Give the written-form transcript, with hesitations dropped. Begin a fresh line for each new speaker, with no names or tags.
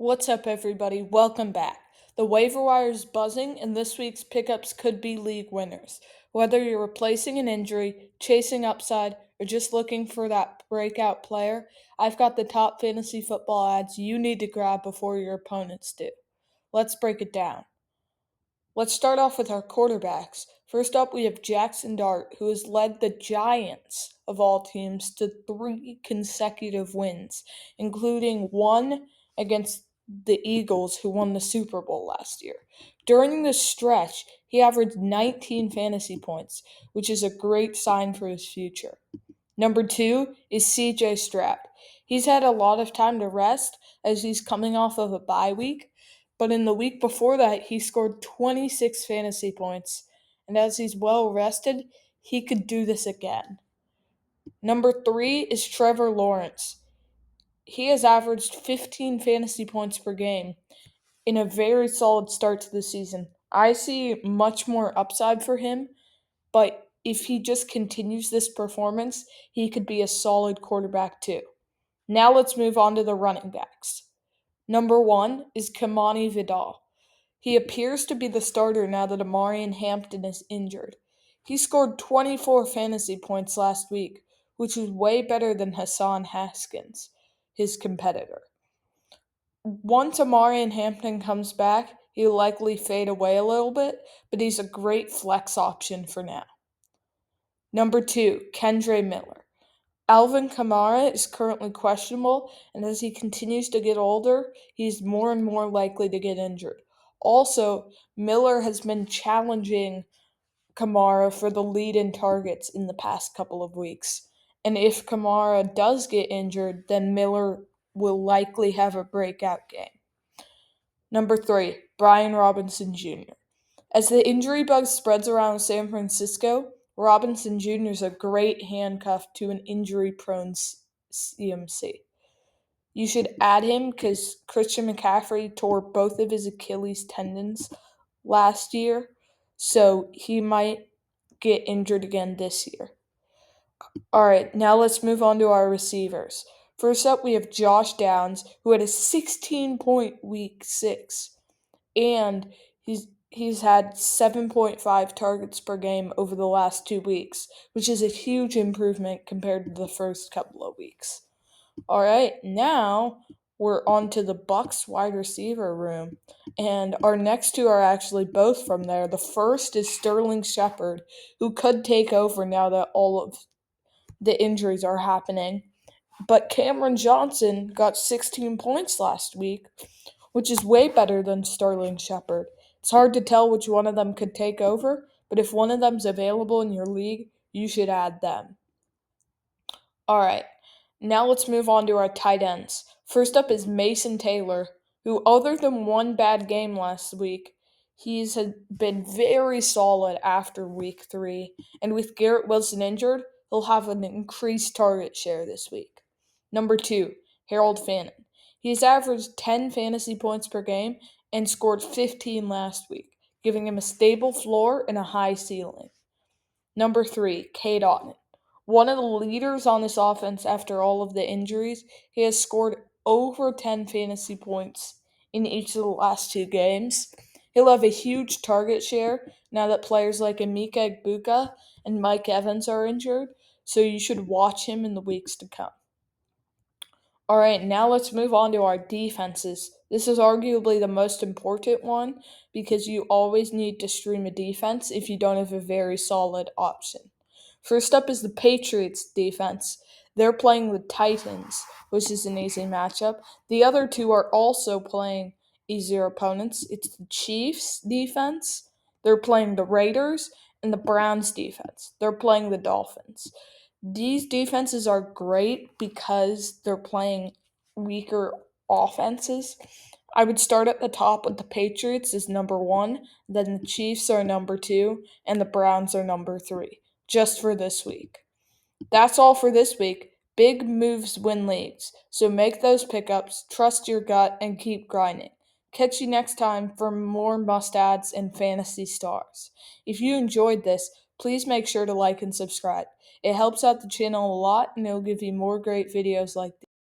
What's up, everybody? Welcome back. The waiver wire is buzzing, and this week's pickups could be league winners. Whether you're replacing an injury, chasing upside, or just looking for that breakout player, I've got the top fantasy football ads you need to grab before your opponents do. Let's break it down. Let's start off with our quarterbacks. First up, we have Jackson Dart, who has led the Giants of all teams to 3 consecutive wins, including one against the Eagles, who won the Super Bowl last year. During this stretch, he averaged 19 fantasy points, which is a great sign for his future. Number two is CJ Stroud. He's had a lot of time to rest as he's coming off of a bye week, but in the week before that, he scored 26 fantasy points, and as he's well rested, he could do this again. Number three is Trevor Lawrence. He has averaged 15 fantasy points per game in a very solid start to the season. I see much more upside for him, but if he just continues this performance, he could be a solid quarterback too. Now let's move on to the running backs. Number one is Kamani Vidal. He appears to be the starter now that Amarian Hampton is injured. He scored 24 fantasy points last week, which is way better than Hassan Haskins, his competitor. Once Amarian Hampton comes back, he'll likely fade away a little bit, but he's a great flex option for now. Number two, Kendre Miller. Alvin Kamara is currently questionable, and as he continues to get older, he's more and more likely to get injured. Also, Miller has been challenging Kamara for the lead in targets in the past couple of weeks. And if Kamara does get injured, then Miller will likely have a breakout game. Number three, Brian Robinson Jr. As the injury bug spreads around San Francisco, Robinson Jr. is a great handcuff to an injury-prone CMC. You should add him because Christian McCaffrey tore both of his Achilles tendons last year, so he might get injured again this year. All right, now let's move on to our receivers. First up, we have Josh Downs, who had a 16-point week 6, and he's had 7.5 targets per game over the last 2 weeks, which is a huge improvement compared to the first couple of weeks. All right, now we're on to the Bucks wide receiver room, and our next two are actually both from there. The first is Sterling Shepard, who could take over now that all of the injuries are happening. But Cameron Johnson got 16 points last week, which is way better than Sterling Shepard. It's hard to tell which one of them could take over, but if one of them's available in your league, you should add them. All right, now let's move on to our tight ends. First up is Mason Taylor, who, other than one bad game last week, he's been very solid after week 3. And with Garrett Wilson injured, he'll have an increased target share this week. Number two, Harold Fannin. He's averaged 10 fantasy points per game and scored 15 last week, giving him a stable floor and a high ceiling. Number three, Cade Otton. One of the leaders on this offense after all of the injuries, he has scored over 10 fantasy points in each of the last 2 games. He'll have a huge target share now that players like Emeka Egbuka and Mike Evans are injured, so you should watch him in the weeks to come. All right, now let's move on to our defenses. This is arguably the most important one because you always need to stream a defense if you don't have a very solid option. First up is the Patriots defense. They're playing the Titans, which is an easy matchup. The other two are also playing easier opponents. It's the Chiefs defense. They're playing the Raiders, and the Browns defense. They're playing the Dolphins. These defenses are great because they're playing weaker offenses. I would start at the top with the Patriots as number 1, then the Chiefs are number 2, and the Browns are number 3, just for this week. That's all for this week. Big moves win leagues, so make those pickups, trust your gut, and keep grinding. Catch you next time for more must-adds and fantasy stars. If you enjoyed this, please make sure to like and subscribe. It helps out the channel a lot, and it'll give you more great videos like these.